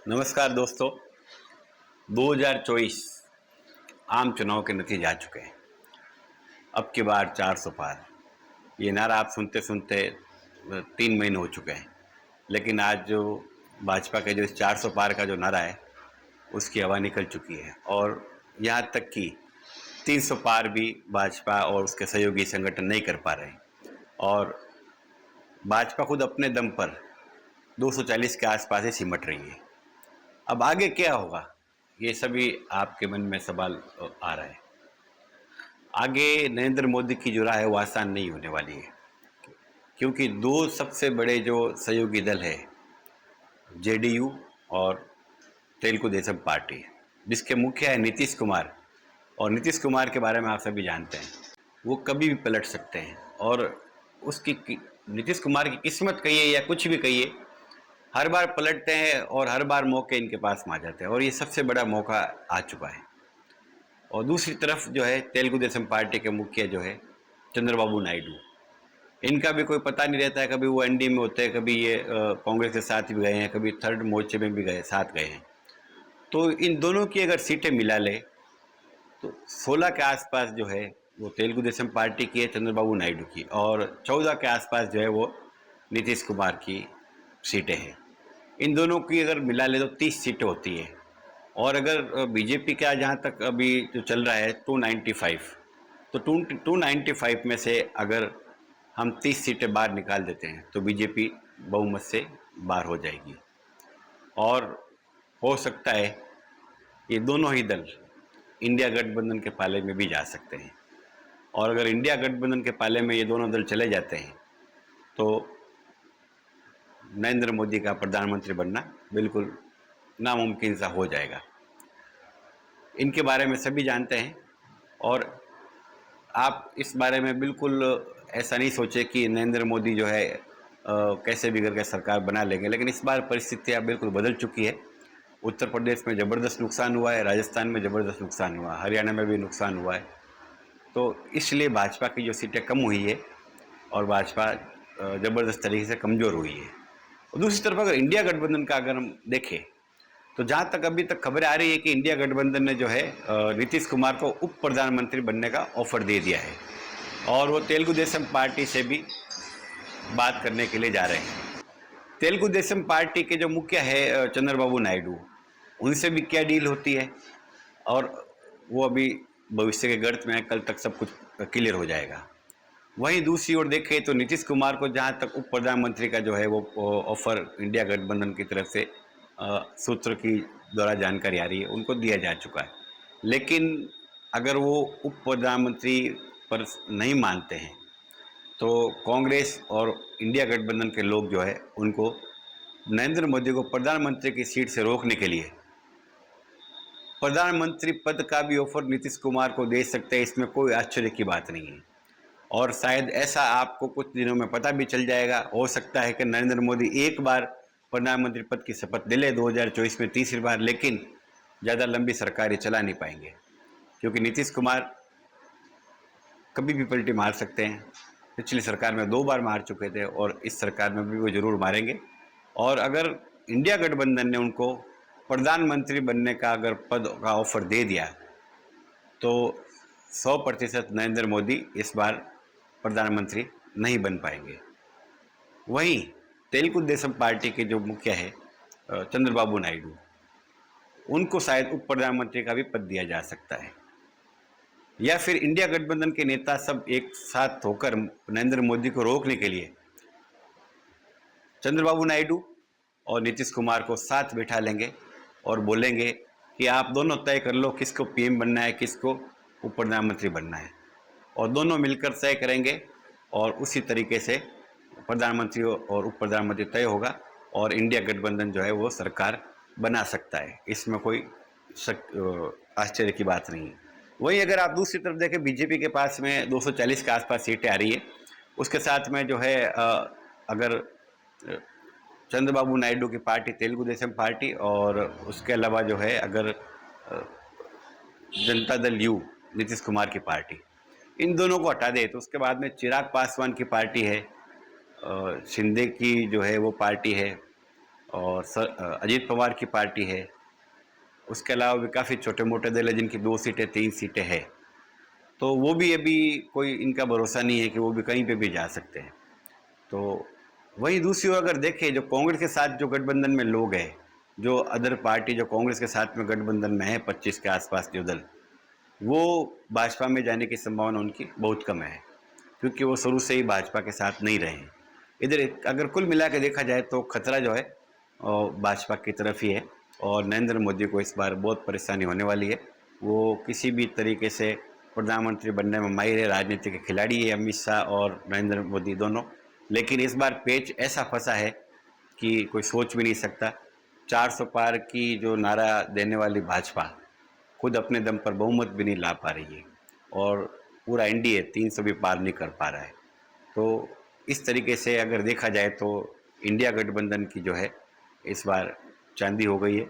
नमस्कार दोस्तों। 2024 आम चुनाव के नतीजे आ चुके हैं। अब की बार 400 पार, ये नारा आप सुनते सुनते 3 महीने हो चुके हैं। लेकिन आज जो भाजपा के जो इस 400 पार का जो नारा है, उसकी हवा निकल चुकी है और यहाँ तक कि 300 पार भी भाजपा और उसके सहयोगी संगठन नहीं कर पा रहे। और भाजपा खुद अपने दम पर 240 के आसपास ही सिमट रही है। अब आगे क्या होगा, ये सभी आपके मन में सवाल आ रहा है। आगे नरेंद्र मोदी की जो राह है वो आसान नहीं होने वाली है, क्योंकि दो सबसे बड़े जो सहयोगी दल है, जेडीयू और तेलुगु देशम पार्टी, जिसके मुखिया है नीतीश कुमार। और नीतीश कुमार के बारे में आप सभी जानते हैं, वो कभी भी पलट सकते हैं। और नीतीश कुमार की किस्मत कहिए या कुछ भी कहिए, हर बार पलटते हैं और हर बार मौके इनके पास में आ जाते हैं और ये सबसे बड़ा मौका आ चुका है। और दूसरी तरफ जो है तेलुगु देशम पार्टी के मुखिया जो है चंद्रबाबू नायडू, इनका भी कोई पता नहीं रहता है। कभी वो एनडीए में होते हैं, कभी ये कांग्रेस के साथ भी गए हैं, कभी थर्ड मोर्चे में भी साथ गए हैं। तो इन दोनों की अगर सीटें मिला ले तो 16 के आसपास जो है वो तेलुगु देशम पार्टी की है, चंद्रबाबू नायडू की, और 14 के आसपास जो है वो नीतीश कुमार की सीटें हैं। इन दोनों की अगर मिला ले तो 30 सीटें होती है। और अगर बीजेपी का जहाँ तक अभी जो चल रहा है 295, तो 295 में से अगर हम 30 सीटें बाहर निकाल देते हैं तो बीजेपी बहुमत से बाहर हो जाएगी। और हो सकता है ये दोनों ही दल इंडिया गठबंधन के पाले में भी जा सकते हैं। और अगर इंडिया गठबंधन के पाले में ये दोनों दल चले जाते हैं तो नरेंद्र मोदी का प्रधानमंत्री बनना बिल्कुल नामुमकिन सा हो जाएगा। इनके बारे में सभी जानते हैं और आप इस बारे में बिल्कुल ऐसा नहीं सोचे कि नरेंद्र मोदी जो है कैसे भी करके सरकार बना लेंगे। लेकिन इस बार परिस्थितियाँ बिल्कुल बदल चुकी है। उत्तर प्रदेश में ज़बरदस्त नुकसान हुआ है, राजस्थान में ज़बरदस्त नुकसान हुआ है, हरियाणा में भी नुकसान हुआ है। तो इसलिए भाजपा की जो सीटें कम हुई है और भाजपा ज़बरदस्त तरीके से कमज़ोर हुई है। और दूसरी तरफ अगर इंडिया गठबंधन का अगर हम देखें तो जहाँ तक अभी तक खबरें आ रही है कि इंडिया गठबंधन ने जो है नीतीश कुमार को उप प्रधानमंत्री बनने का ऑफर दे दिया है और वो तेलुगु देशम पार्टी से भी बात करने के लिए जा रहे हैं। तेलुगु देशम पार्टी के जो मुखिया है चंद्रबाबू नायडू, उनसे भी क्या डील होती है और वो अभी भविष्य के गर्त में कल तक सब कुछ क्लियर हो जाएगा। वहीं दूसरी ओर देखें तो नीतीश कुमार को जहाँ तक उप प्रधानमंत्री का जो है वो ऑफर इंडिया गठबंधन की तरफ से सूत्र की द्वारा जानकारी आ रही है, उनको दिया जा चुका है। लेकिन अगर वो उप प्रधानमंत्री पर नहीं मानते हैं तो कांग्रेस और इंडिया गठबंधन के लोग जो है उनको नरेंद्र मोदी को प्रधानमंत्री की सीट से रोकने के लिए प्रधानमंत्री पद का भी ऑफर नीतीश कुमार को दे सकते हैं। इसमें कोई आश्चर्य की बात नहीं है और शायद ऐसा आपको कुछ दिनों में पता भी चल जाएगा। हो सकता है कि नरेंद्र मोदी एक बार प्रधानमंत्री पद की शपथ ले ले 2024 में तीसरी बार, लेकिन ज़्यादा लंबी सरकार ये चला नहीं पाएंगे, क्योंकि नीतीश कुमार कभी भी पलटी मार सकते हैं। पिछली सरकार में 2 बार मार चुके थे और इस सरकार में भी वो ज़रूर मारेंगे। और अगर इंडिया गठबंधन ने उनको प्रधानमंत्री बनने का अगर पद का ऑफर दे दिया तो 100% नरेंद्र मोदी इस बार प्रधानमंत्री नहीं बन पाएंगे। वहीं तेलुगु देशम पार्टी के जो मुखिया है चंद्रबाबू नायडू, उनको शायद उप प्रधानमंत्री का भी पद दिया जा सकता है, या फिर इंडिया गठबंधन के नेता सब एक साथ होकर नरेंद्र मोदी को रोकने के लिए चंद्रबाबू नायडू और नीतीश कुमार को साथ बिठा लेंगे और बोलेंगे कि आप दोनों तय कर लो किसको पीएम बनना है, किसको उप प्रधानमंत्री बनना है, और दोनों मिलकर तय करेंगे और उसी तरीके से प्रधानमंत्री और उप प्रधानमंत्री तय होगा और इंडिया गठबंधन जो है वो सरकार बना सकता है। इसमें कोई आश्चर्य की बात नहीं है। वहीं अगर आप दूसरी तरफ देखें, बीजेपी के पास में 240 के आसपास सीटें आ रही है। उसके साथ में जो है अगर चंद्रबाबू नायडू की पार्टी तेलुगु देशम पार्टी और उसके अलावा जो है अगर जनता दल यू नीतीश कुमार की पार्टी, इन दोनों को हटा दे तो उसके बाद में चिराग पासवान की पार्टी है, शिंदे की जो है वो पार्टी है, और अजीत पवार की पार्टी है। उसके अलावा भी काफ़ी छोटे-मोटे दल हैं जिनकी 2 सीटें, 3 सीटें हैं। तो वो भी अभी कोई इनका भरोसा नहीं है कि वो भी कहीं पे भी जा सकते हैं। तो वहीं दूसरी ओर अगर देखें, जो कांग्रेस के साथ जो गठबंधन में लोग हैं, जो अदर पार्टी जो कांग्रेस के साथ में गठबंधन में है 25 के आसपास जो दल, वो भाजपा में जाने की संभावना उनकी बहुत कम है, क्योंकि वो शुरू से ही भाजपा के साथ नहीं रहे हैं। इधर अगर कुल मिला के देखा जाए तो खतरा जो है भाजपा की तरफ ही है, और नरेंद्र मोदी को इस बार बहुत परेशानी होने वाली है। वो किसी भी तरीके से प्रधानमंत्री बनने में माहिर है, राजनीति के खिलाड़ी है अमित शाह और नरेंद्र मोदी दोनों। लेकिन इस बार पेच ऐसा फंसा है कि कोई सोच भी नहीं सकता। 400 पार की जो नारा देने वाली भाजपा खुद अपने दम पर बहुमत भी नहीं ला पा रही है, और पूरा एनडीए 300 भी पार नहीं कर पा रहा है। तो इस तरीके से अगर देखा जाए तो इंडिया गठबंधन की जो है इस बार चांदी हो गई है,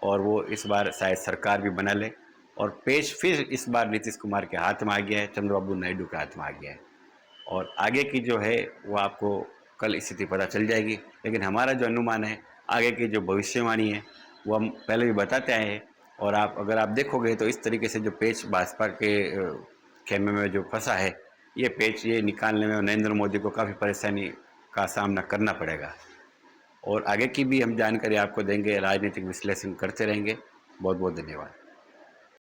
और वो इस बार शायद सरकार भी बना ले, और पेश फिर इस बार नीतीश कुमार के हाथ में आ गया है, चंद्रबाबू नायडू के हाथ में आ गया है। और आगे की जो है वो आपको कल स्थिति पता चल जाएगी। लेकिन हमारा जो अनुमान है, आगे की जो भविष्यवाणी है, वो हम पहले भी बताते आए हैं। और आप अगर आप देखोगे तो इस तरीके से जो पेच भाजपा के खेमे में जो फंसा है, ये पेच ये निकालने में नरेंद्र मोदी को काफ़ी परेशानी का सामना करना पड़ेगा। और आगे की भी हम जानकारी आपको देंगे, राजनीतिक विश्लेषण करते रहेंगे। बहुत बहुत धन्यवाद।